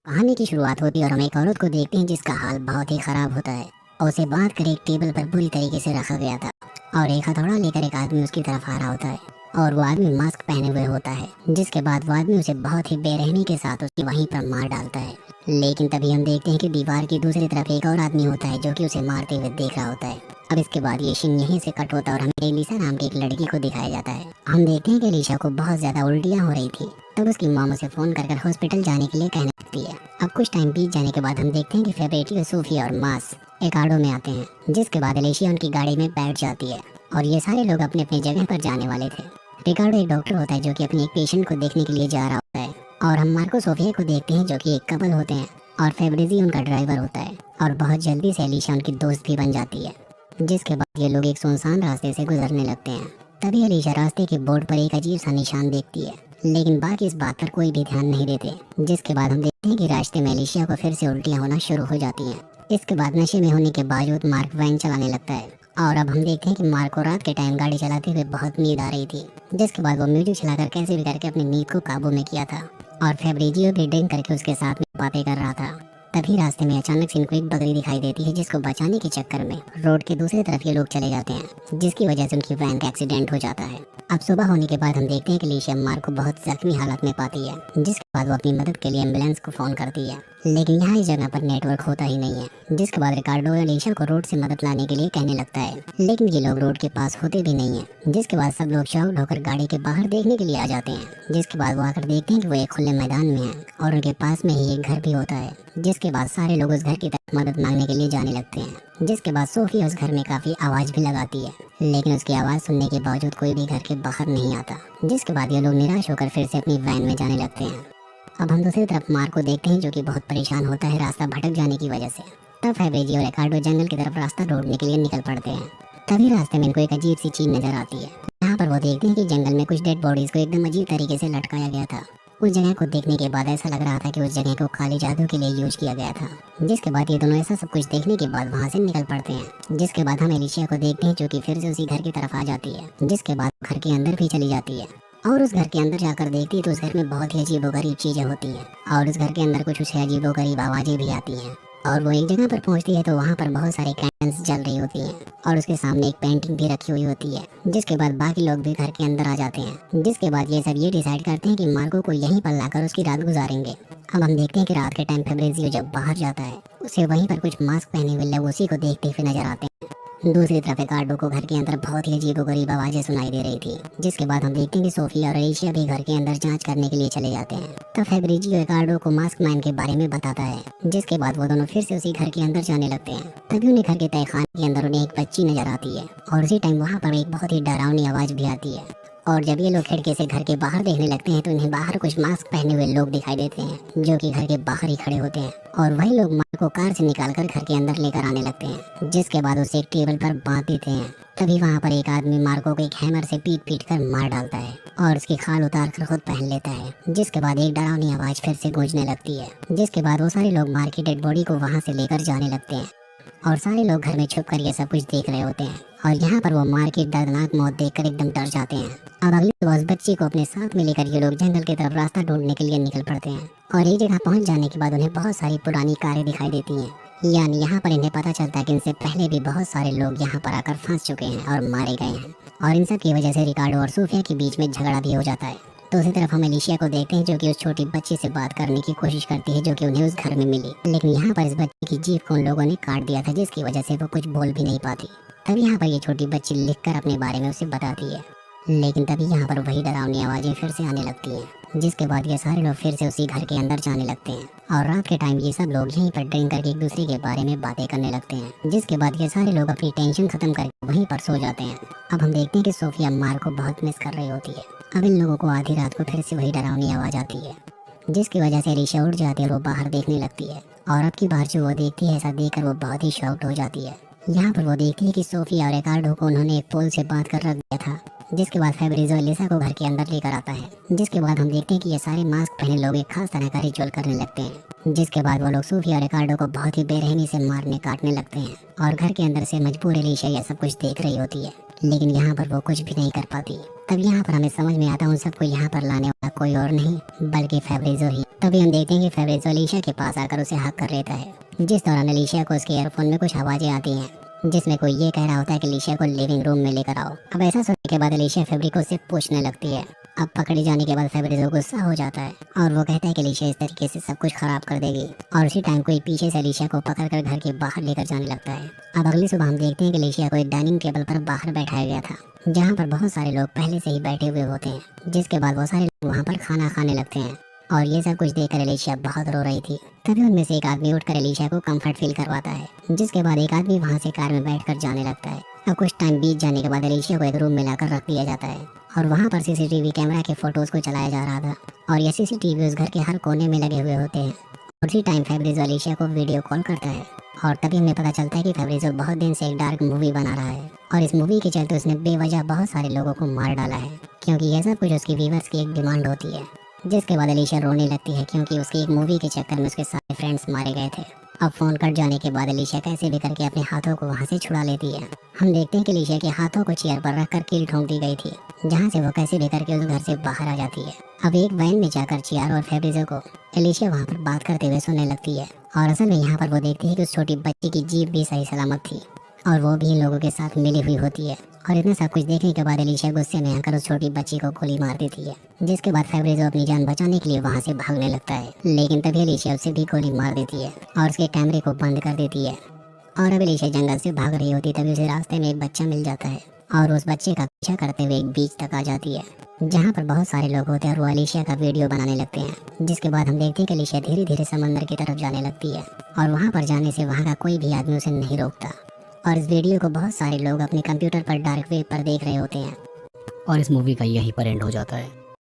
कहानी की शुरुआत होती है और हम एक औरत को देखते हैं जिसका हाल बहुत ही खराब होता है और उसे बांध कर एक टेबल पर बुरी तरीके से रखा गया था और एक हथौड़ा लेकर एक आदमी उसकी तरफ आ रहा होता है और वो आदमी मास्क पहने हुए होता है। जिसके बाद वो आदमी उसे बहुत ही बेरहमी के साथ उसकी वहीं पर मार डालता है। लेकिन तभी हम देखते हैं कि दीवार की दूसरी तरफ एक और आदमी होता है जो कि उसे मारते हुए देख रहा होता है। अब इसके बाद ये सीन यहीं से कट होता है और हमें एलिसा नाम की एक लड़की को दिखाया जाता है। हम देखते हैं कि एलिसा को बहुत ज्यादा उल्टियाँ हो रही थी। तब उसकी मॉम उसे फोन कर हॉस्पिटल जाने के लिए कहने लगती है। अब कुछ टाइम बीत जाने के बाद हम देखते हैं कि फेब्रेटी और सोफिया और मास एक आडो में आते हैं। जिसके बाद एलिशिया उनकी गाड़ी में बैठ जाती है और ये सारे लोग अपने अपनी जगह पर जाने वाले थे। रिकार्डो एक डॉक्टर होता है जो कि अपने एक पेशेंट को देखने के लिए जा रहा होता है और हम मार्को सोफिया को देखते हैं जो कि एक कपल होते हैं और फेब्रिजी उनका ड्राइवर होता है और बहुत जल्दी से एलिशिया उनकी दोस्त भी बन जाती है। जिसके बाद ये लोग एक सुनसान रास्ते से गुजरने लगते हैं। तभी एलिशा रास्ते के बोर्ड पर एक अजीब सा निशान देखती है लेकिन बाकी इस बात पर कोई भी ध्यान नहीं देते। जिसके बाद हम देखते हैं कि रास्ते में एलिशा को फिर से उल्टियाँ होना शुरू हो जाती हैं। इसके बाद नशे में होने के बावजूद मार्क वैन चलाने लगता है और अब हम देखते हैं कि मार्क को रात के टाइम गाड़ी चलाते हुए बहुत नींद आ रही थी। जिसके बाद वो म्यूजिक चलाकर कैसे भी करके अपनी नींद को काबू में किया था और फेब्रिजियो भी ड्रिंक करके उसके साथ में बातें कर रहा था। तभी रास्ते में अचानक से इनको एक बकरी दिखाई देती है जिसको बचाने के चक्कर में रोड के दूसरी तरफ ये लोग चले जाते हैं जिसकी वजह से उनकी वैन का एक्सीडेंट हो जाता है। अब सुबह होने के बाद हम देखते हैं कि एलिशा मार्क को बहुत जख्मी हालत में पाती है। जिसके बाद वो अपनी मदद के लिए एम्बुलेंस को फोन करती है लेकिन यहाँ इस जगह पर नेटवर्क होता ही नहीं है। जिसके बाद रिकार्डो एलिशा को रोड से मदद लाने के लिए कहने लगता है लेकिन ये लोग रोड के पास होते भी नहीं है। जिसके बाद सब लोग शॉक्ड होकर गाड़ी के बाहर देखने के लिए आ जाते हैं। जिसके बाद वो आकर देखते हैं कि वो एक खुले मैदान में है और उनके पास में ही एक घर भी होता है। जिसके बाद सारे लोग उस घर की तरफ मदद मांगने के लिए जाने लगते हैं। जिसके बाद सोफिया उस घर में काफी आवाज भी लगाती है लेकिन उसकी आवाज सुनने के बावजूद कोई भी घर के बाहर नहीं आता। जिसके बाद ये लोग निराश होकर फिर से अपनी वैन में जाने लगते हैं। अब हम दूसरी तरफ मार्क को देखते हैं जो कि बहुत परेशान होता है रास्ता भटक जाने की वजह से। तब फेब्रिजी और रिकार्डो जंगल की तरफ रास्ता ढूंढने के लिए निकल पड़ते हैं। तभी रास्ते में इनको एक अजीब सी चीज नजर आती है। यहाँ पर वो देखते हैं कि जंगल में कुछ डेड बॉडीज को एकदम अजीब तरीके से लटकाया गया था। उस जगह को देखने के बाद ऐसा लग रहा था कि उस जगह को काली जादू के लिए यूज किया गया था। जिसके बाद ये दोनों ऐसा सब कुछ देखने के बाद वहाँ से निकल पड़ते हैं। जिसके बाद हम एलिशिया को देखते हैं जो कि फिर से उसी घर की तरफ आ जाती है। जिसके बाद घर के अंदर भी चली जाती है और उस घर के अंदर जाकर देखती है तो उस घर में बहुत ही अजीबोगरीब चीजें होती हैं और उस घर के अंदर कुछ उसे अजीबोगरीब आवाजें भी आती हैं। और वो एक जगह पर पहुंचती है तो वहाँ पर बहुत सारे कैंडल्स जल रही होती हैं और उसके सामने एक पेंटिंग भी रखी हुई होती है। जिसके बाद बाकी लोग भी घर के अंदर आ जाते हैं। जिसके बाद ये सब ये डिसाइड करते हैं कि मार्को को यहीं पर लाकर उसकी रात गुजारेंगे। अब हम देखते हैं कि रात के टाइम फेब्रिजियो जब बाहर जाता है उसे वहीं पर कुछ मास्क पहने हुए लोग उसी को देखते हुए नजर आते हैं। दूसरी तरफ रिकार्डो को घर के अंदर बहुत ही अजीबोगरीब आवाजें सुनाई दे रही थी। जिसके बाद हम देखते हैं कि सोफिया और एलिशिया भी घर के अंदर जांच करने के लिए चले जाते हैं। तब फेब्रिजियो रिकार्डो को मास्क मैन के बारे में बताता है। जिसके बाद वो दोनों फिर से उसी घर के अंदर जाने लगते हैं। तभी उन्हें घर के तहखाने के अंदर उन्हें एक बच्ची नजर आती है और उसी टाइम वहाँ पर एक बहुत ही डरावनी आवाज भी आती है। और जब ये लोग खिड़की से घर के बाहर देखने लगते हैं तो उन्हें बाहर कुछ मास्क पहने हुए लोग दिखाई देते हैं जो कि घर के बाहर ही खड़े होते हैं और वही लोग मार्क को कार से निकालकर घर के अंदर लेकर आने लगते हैं। जिसके बाद उसे एक टेबल पर बांध देते हैं। तभी वहाँ पर एक आदमी मार्को को एक हैमर से पीट कर मार डालता है और उसकी खाल उतार कर खुद पहन लेता है। जिसके बाद एक डरावनी आवाज फिर से गूंजने लगती है। जिसके बाद वो सारे लोग मार की डेड बॉडी को वहाँ से लेकर जाने लगते हैं और सारे लोग घर में छुप कर ये सब कुछ देख रहे होते हैं। और यहाँ पर वो मार की दर्दनाक मौत देखकर एकदम डर जाते हैं। अब अगली सुबह उस बच्ची को अपने साथ में लेकर ये लोग जंगल की तरफ रास्ता ढूंढने के लिए निकल पड़ते हैं और एक जगह पहुँच जाने के बाद उन्हें बहुत सारी पुरानी कारें दिखाई देती हैं। यानी यहाँ पर इन्हें पता चलता है कि इनसे पहले भी बहुत सारे लोग यहाँ पर आकर फंस चुके हैं और मारे गए हैं और इन सब की वजह से रिकार्डो और सोफिया के बीच में झगड़ा भी हो जाता है। दूसरी तरफ हम एलिशिया को देखते हैं जो कि उस छोटी बच्ची से बात करने की कोशिश करती है जो कि उन्हें उस घर में मिली। लेकिन यहाँ पर इस बच्ची की जीभ को उन लोगों ने काट दिया था जिसकी वजह से वो कुछ बोल भी नहीं पाती। तभी यहाँ पर ये छोटी बच्ची लिखकर अपने बारे में उसे बताती है लेकिन तभी यहाँ पर वही डरावनी आवाजें फिर से आने लगती हैं। जिसके बाद ये सारे लोग फिर से उसी घर के अंदर जाने लगते हैं और रात के टाइम ये सब लोग यहीं पर ड्रिंक करके एक दूसरे के बारे में बातें करने लगते हैं। जिसके बाद ये सारे लोग अपनी टेंशन खत्म करके वहीं पर सो जाते हैं। अब हम देखते हैं कि सोफिया मार्क को बहुत मिस कर रही होती है। अब इन लोगों को आधी रात को फिर से वही डरावनी आवाज आती है जिसकी वजह से एलिशा उठ जाती है और वो बाहर देखने लगती है और अब की बार जो वो देखती है ऐसा देखकर वो बहुत ही शॉक्ड हो जाती है। यहाँ पर वो देखती है कि सोफिया और रिकार्डो को उन्होंने एक पोल से बांध कर रख दिया था। जिसके बाद फेब्रिजो एलिसा को घर के अंदर लेकर आता है। जिसके बाद हम देखते हैं कि ये सारे मास्क पहने लोग एक खास तरह का रिचुअल करने लगते हैं। जिसके बाद वो लोग सोफिया और रिकार्डो को बहुत ही बेरहमी से मारने काटने लगते हैं और घर के अंदर से मजबूर एलिशा यह सब कुछ देख रही होती है लेकिन यहाँ पर वो कुछ भी नहीं कर पाती। तब यहाँ पर हमें समझ में आता है उन सबको यहाँ पर लाने वाला कोई और नहीं बल्कि फेब्रिजो ही। तभी हम देखते हैं कि फेब्रिजो अलीशा के पास आकर उसे हक कर लेता है, जिस दौरान अलीशा को उसके ईयरफोन में कुछ आवाजें आती हैं जिसमें कोई ये कह रहा होता है कि अलीशा को लिविंग रूम में लेकर आओ। अब ऐसा सुनने के बाद अलीशा फेब्रिको से पूछने लगती है। अब पकड़े जाने के बाद फेब्रिजो गुस्सा हो जाता है और वो कहता है कि अलीशा इस तरीके से सब कुछ खराब कर देगी, और उसी टाइम कोई पीछे से अलीशा को पकड़कर घर के बाहर लेकर जाने लगता है। अब अगली सुबह हम देखते हैं कि अलीशा को एक डाइनिंग टेबल पर बाहर बैठाया गया था, जहाँ पर बहुत सारे लोग पहले से ही बैठे हुए होते हैं, जिसके बाद वो सारे लोग वहाँ पर खाना खाने लगते हैं। और ये सब कुछ देखकर अलीशा बहुत रो रही थी। तभी उनमें से एक आदमी उठकर अलीशा को कंफर्ट फील करवाता है, जिसके बाद एक आदमी वहाँ से कार में बैठकर जाने लगता है। अब कुछ टाइम बीत जाने के बाद अलीशा को एक रूम में लाकर रख दिया जाता है और वहाँ पर सीसीटीवी कैमरा के फोटोज को चलाया जा रहा था, और ये सीसीटीवी उस घर के हर कोने में लगे हुए होते हैं। उसी टाइम फेब्रिजो अलीशा को वीडियो कॉल करता है और तभी हमें पता चलता है कि फेब्रिजो बहुत दिन से एक डार्क मूवी बना रहा है, और इस मूवी के चलते उसने बेवजह बहुत सारे लोगों को मार डाला है, क्योंकि यह सब कुछ उसकी व्यूअर्स की एक डिमांड होती है। जिसके बाद अलीशा रोने लगती है क्योंकि उसकी एक मूवी के चक्कर में उसके सारे फ्रेंड्स मारे गए थे। अब फोन कट जाने के बाद अलीशा कैसे भी करके अपने हाथों को वहाँ से छुड़ा लेती है। हम देखते हैं कि अलीशा के हाथों को चेयर पर रखकर कील ठोक दी गई थी, जहाँ से वो कैसे भी करके उस घर से बाहर आ जाती है। अब एक वैन में जाकर चियार और फेब्रिजो को अलीशा वहाँ पर बात करते हुए सुनने लगती है, और असल में यहाँ पर वो देखती है कि उस छोटी बच्ची की जीभ भी सही सलामत थी और वो भी लोगों के साथ मिली हुई होती है। और इतना सब कुछ देखने के बाद अलीशा गुस्से में आकर उस छोटी बच्ची को गोली मार देती है, जिसके बाद फेब्रिजो अपनी जान बचाने के लिए वहाँ से भागने लगता है, लेकिन तभी अलीशा उसे भी गोली मार देती है और उसके कैमरे को बंद कर देती है। और अब अलीशा जंगल से भाग रही होती तभी उसे रास्ते में एक बच्चा मिल जाता है और उस बच्चे का पीछा करते हुए एक बीच तक आ जाती है, जहाँ पर बहुत सारे लोग होते हैं और वो अलीशा का वीडियो बनाने लगते हैं। जिसके बाद हम देखते हैं कि अलीशा धीरे धीरे समंदर की तरफ जाने लगती है, और वहाँ पर जाने से वहाँ का कोई भी आदमी उसे नहीं रोकता। और इस वीडियो को बहुत सारे लोग अपने कंप्यूटर पर डार्क वेब पर देख रहे होते हैं, और इस मूवी का यहीं पर एंड हो जाता है।